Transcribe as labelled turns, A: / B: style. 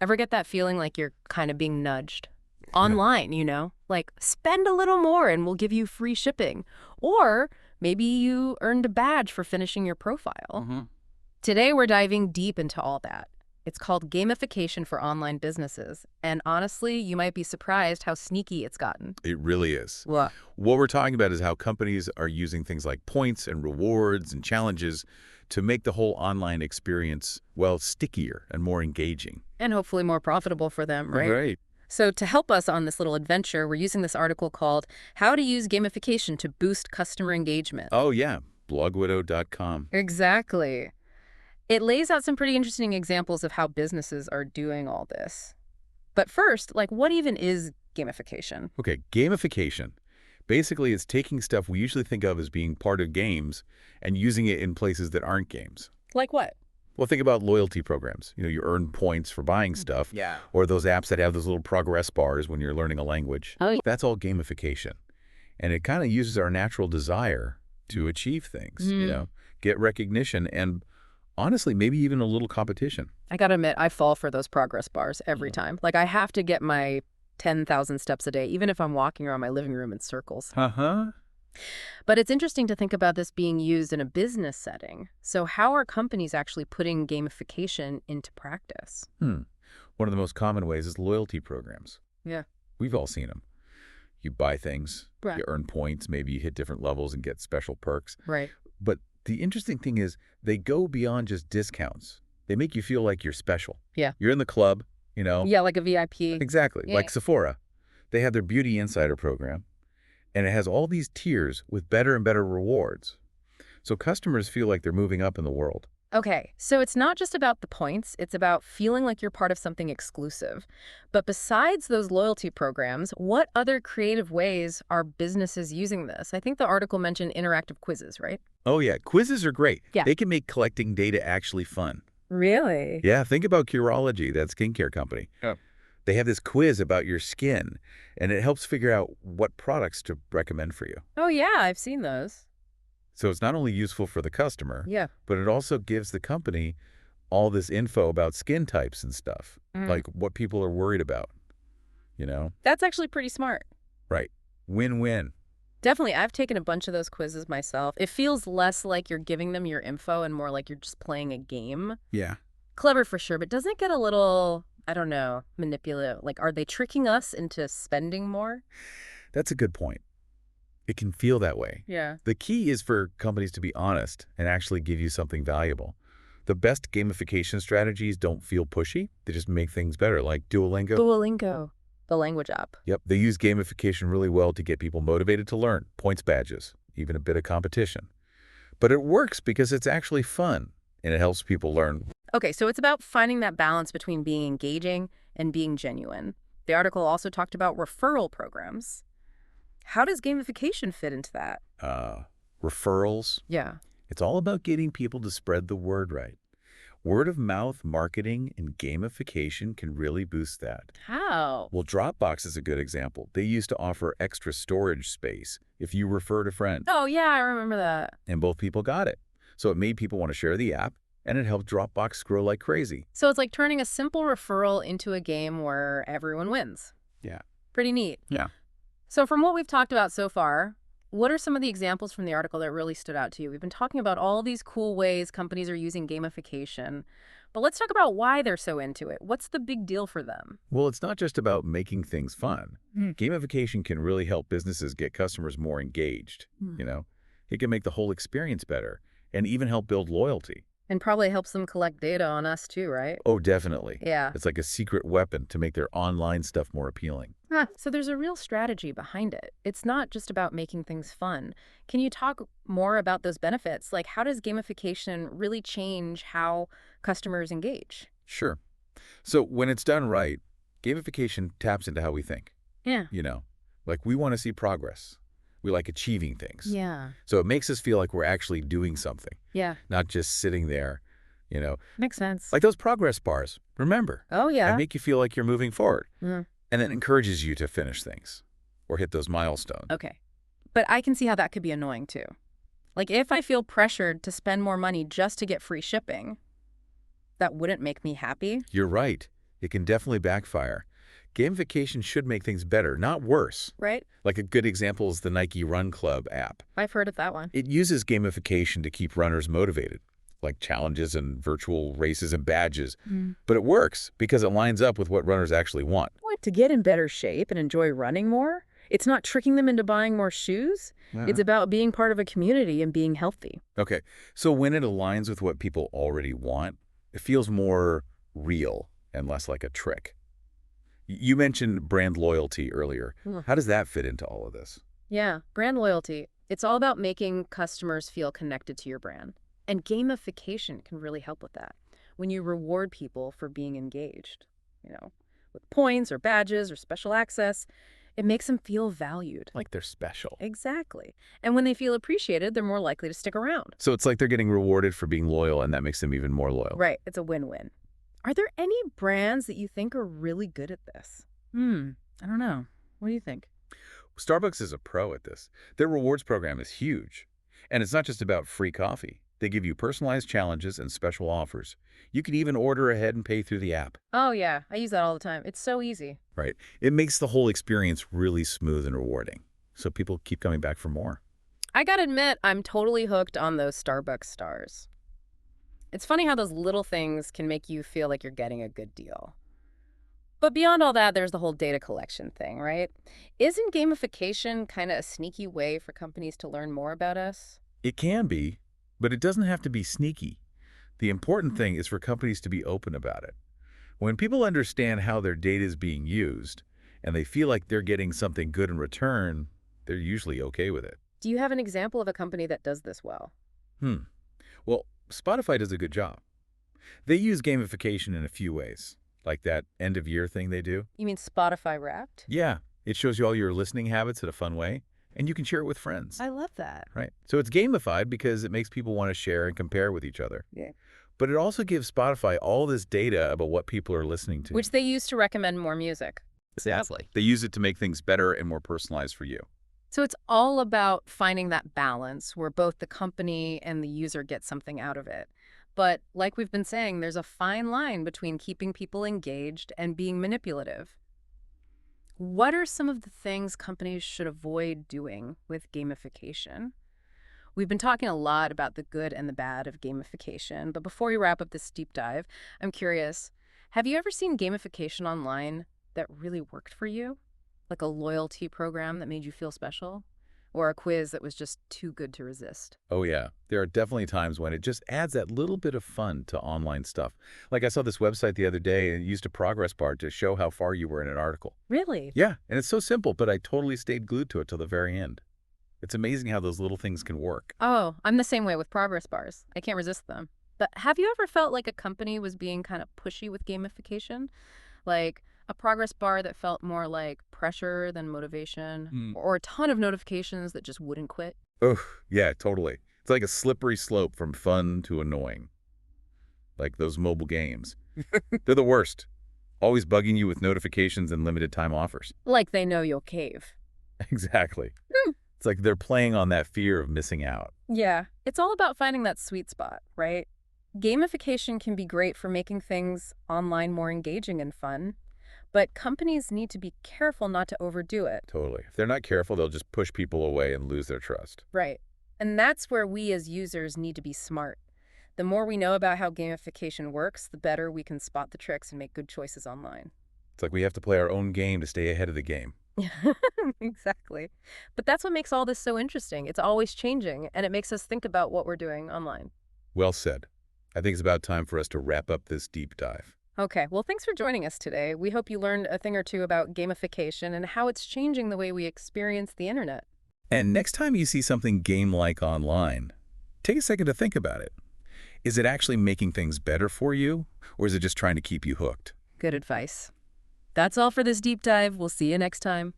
A: Ever get that feeling like you're kind of being nudged? Online, like spend a little more and we'll give you free shipping. Or maybe you earned a badge for finishing your profile.
B: Mm-hmm.
A: Today, we're diving deep into all that. It's called gamification for online businesses. And honestly, you might be surprised how sneaky it's gotten.
B: It really is.
A: What?
B: What we're talking about is how companies are using things like points and rewards and challenges to make the whole online experience, well, stickier and more engaging.
A: And hopefully more profitable for them, right?
B: Right.
A: So to help us on this little adventure, we're using this article called How to Use Gamification to Boost Customer Engagement.
B: Oh, yeah. blogwidow.com.
A: Exactly. It lays out some pretty interesting examples of how businesses are doing all this. But first, what even is gamification?
B: Okay, gamification. Basically, it's taking stuff we usually think of as being part of games and using it in places that aren't games.
A: Like what?
B: Well, think about loyalty programs. You earn points for buying stuff.
A: Yeah.
B: Or those apps that have those little progress bars when you're learning a language.
A: Oh, yeah.
B: That's all gamification. And it kind of uses our natural desire to achieve things, get recognition and honestly, maybe even a little competition.
A: I gotta admit, I fall for those progress bars every time. I have to get my 10,000 steps a day, even if I'm walking around my living room in circles.
B: Uh-huh.
A: But it's interesting to think about this being used in a business setting. So how are companies actually putting gamification into practice?
B: One of the most common ways is loyalty programs.
A: Yeah.
B: We've all seen them. You buy things,
A: Right.
B: you earn points, maybe you hit different levels and get special perks.
A: Right.
B: But the interesting thing is they go beyond just discounts. They make you feel like you're special.
A: Yeah.
B: You're in the club,
A: Yeah, like a VIP.
B: Exactly.
A: Yeah.
B: Like Sephora. They have their Beauty Insider program, and it has all these tiers with better and better rewards. So customers feel like they're moving up in the world.
A: Okay, so it's not just about the points, it's about feeling like you're part of something exclusive. But besides those loyalty programs, what other creative ways are businesses using this? I think the article mentioned interactive quizzes, right?
B: Oh, yeah. Quizzes are great.
A: Yeah.
B: They can make collecting data actually fun.
A: Really?
B: Yeah, think about Curology, that skincare company.
C: Yeah.
B: They have this quiz about your skin, and it helps figure out what products to recommend for you.
A: Oh, yeah, I've seen those.
B: So it's not only useful for the customer,
A: Yeah.
B: but it also gives the company all this info about skin types and stuff, like what people are worried about,
A: That's actually pretty smart.
B: Right. Win-win.
A: Definitely. I've taken a bunch of those quizzes myself. It feels less like you're giving them your info and more like you're just playing a game.
B: Yeah.
A: Clever for sure, but doesn't it get a little, I don't know, manipulative? Are they tricking us into spending more?
B: That's a good point. It can feel that way.
A: Yeah.
B: The key is for companies to be honest and actually give you something valuable. The best gamification strategies don't feel pushy. They just make things better, like Duolingo.
A: Duolingo, the language app.
B: Yep, they use gamification really well to get people motivated to learn, points badges, even a bit of competition. But it works because it's actually fun, and it helps people learn.
A: Okay, so it's about finding that balance between being engaging and being genuine. The article also talked about referral programs. How does gamification fit into that?
B: Referrals.
A: Yeah.
B: It's all about getting people to spread the word right. Word of mouth marketing and gamification can really boost that.
A: How?
B: Well, Dropbox is a good example. They used to offer extra storage space if you referred a friend,
A: Oh, yeah, I remember that.
B: and both people got it. So it made people want to share the app, and it helped Dropbox grow like crazy.
A: So it's like turning a simple referral into a game where everyone wins.
B: Yeah.
A: Pretty neat.
B: Yeah.
A: So from what we've talked about so far, what are some of the examples from the article that really stood out to you? We've been talking about all these cool ways companies are using gamification, but let's talk about why they're so into it. What's the big deal for them?
B: Well, it's not just about making things fun. Gamification can really help businesses get customers more engaged. It can make the whole experience better and even help build loyalty.
A: And probably helps them collect data on us too, right?
B: Oh, definitely.
A: Yeah.
B: It's like a secret weapon to make their online stuff more appealing.
A: So there's a real strategy behind it. It's not just about making things fun. Can you talk more about those benefits? Like, how does gamification really change how customers engage?
B: Sure. So when it's done right, gamification taps into how we think.
A: Yeah.
B: Like we want to see progress. We like achieving things.
A: Yeah.
B: So it makes us feel like we're actually doing something,
A: Yeah.
B: not just sitting there,
A: Makes sense.
B: like those progress bars. Remember,
A: Oh, yeah.
B: that make you feel like you're moving forward.
A: Mm.
B: And then encourages you to finish things or hit those milestones.
A: Okay. But I can see how that could be annoying too. Like if I feel pressured to spend more money just to get free shipping, that wouldn't make me happy.
B: You're right. It can definitely backfire. Gamification should make things better, not worse.
A: Right?
B: Like a good example is the Nike Run Club app.
A: I've heard of that one.
B: It uses gamification to keep runners motivated, like challenges and virtual races and badges. But it works because it lines up with what runners actually want.
A: What, to get in better shape and enjoy running more? It's not tricking them into buying more shoes. It's about being part of a community and being healthy.
B: Okay, so when it aligns with what people already want, it feels more real and less like a trick. You mentioned brand loyalty earlier. How does that fit into all of this?
A: Yeah, brand loyalty. It's all about making customers feel connected to your brand. And gamification can really help with that. When you reward people for being engaged, with points or badges or special access, it makes them feel valued.
B: Like they're special.
A: Exactly. And when they feel appreciated, they're more likely to stick around.
B: So it's like they're getting rewarded for being loyal, and that makes them even more loyal.
A: Right. It's a win-win. Are there any brands that you think are really good at this? I don't know. What do you think?
B: Starbucks is a pro at this. Their rewards program is huge. And it's not just about free coffee. They give you personalized challenges and special offers. You can even order ahead and pay through the app.
A: Oh, yeah. I use that all the time. It's so easy.
B: Right. It makes the whole experience really smooth and rewarding. So people keep coming back for more.
A: I gotta admit, I'm totally hooked on those Starbucks stars. It's funny how those little things can make you feel like you're getting a good deal. But beyond all that, there's the whole data collection thing, right? Isn't gamification kind of a sneaky way for companies to learn more about us?
B: It can be, but it doesn't have to be sneaky. The important thing is for companies to be open about it. When people understand how their data is being used, and they feel like they're getting something good in return, they're usually okay with it.
A: Do you have an example of a company that does this well?
B: Well, Spotify does a good job. They use gamification in a few ways, like that end-of-year thing they do.
A: You mean Spotify Wrapped?
B: Yeah, it shows you all your listening habits in a fun way, and you can share it with friends.
A: I love that.
B: Right. So it's gamified because it makes people want to share and compare with each other.
A: Yeah.
B: But it also gives Spotify all this data about what people are listening to.
A: Which they use to recommend more music.
B: Exactly. They use it to make things better and more personalized for you.
A: So it's all about finding that balance where both the company and the user get something out of it. But like we've been saying, there's a fine line between keeping people engaged and being manipulative. What are some of the things companies should avoid doing with gamification? We've been talking a lot about the good and the bad of gamification, but before we wrap up this deep dive, I'm curious, have you ever seen gamification online that really worked for you? Like a loyalty program that made you feel special? Or a quiz that was just too good to resist?
B: Oh, yeah. There are definitely times when it just adds that little bit of fun to online stuff. Like I saw this website the other day and it used a progress bar to show how far you were in an article.
A: Really?
B: Yeah, and it's so simple, but I totally stayed glued to it till the very end. It's amazing how those little things can work.
A: Oh, I'm the same way with progress bars. I can't resist them. But have you ever felt like a company was being kind of pushy with gamification? Like a progress bar that felt more like pressure than motivation, or a ton of notifications that just wouldn't quit?
B: Oh, yeah, totally. It's like a slippery slope from fun to annoying. Like those mobile games. They're the worst. Always bugging you with notifications and limited time offers.
A: Like they know you'll cave.
B: Exactly. It's like they're playing on that fear of missing out.
A: Yeah, it's all about finding that sweet spot, right? Gamification can be great for making things online more engaging and fun, but companies need to be careful not to overdo it.
B: Totally. If they're not careful, they'll just push people away and lose their trust.
A: Right. And that's where we as users need to be smart. The more we know about how gamification works, the better we can spot the tricks and make good choices online.
B: It's like we have to play our own game to stay ahead of the game.
A: Exactly. But that's what makes all this so interesting. It's always changing, and it makes us think about what we're doing online.
B: Well said. I think it's about time for us to wrap up this deep dive.
A: Okay, well, thanks for joining us today. We hope you learned a thing or two about gamification and how it's changing the way we experience the internet.
B: And next time you see something game-like online, take a second to think about it. Is it actually making things better for you, or is it just trying to keep you hooked?
A: Good advice. That's all for this deep dive. We'll see you next time.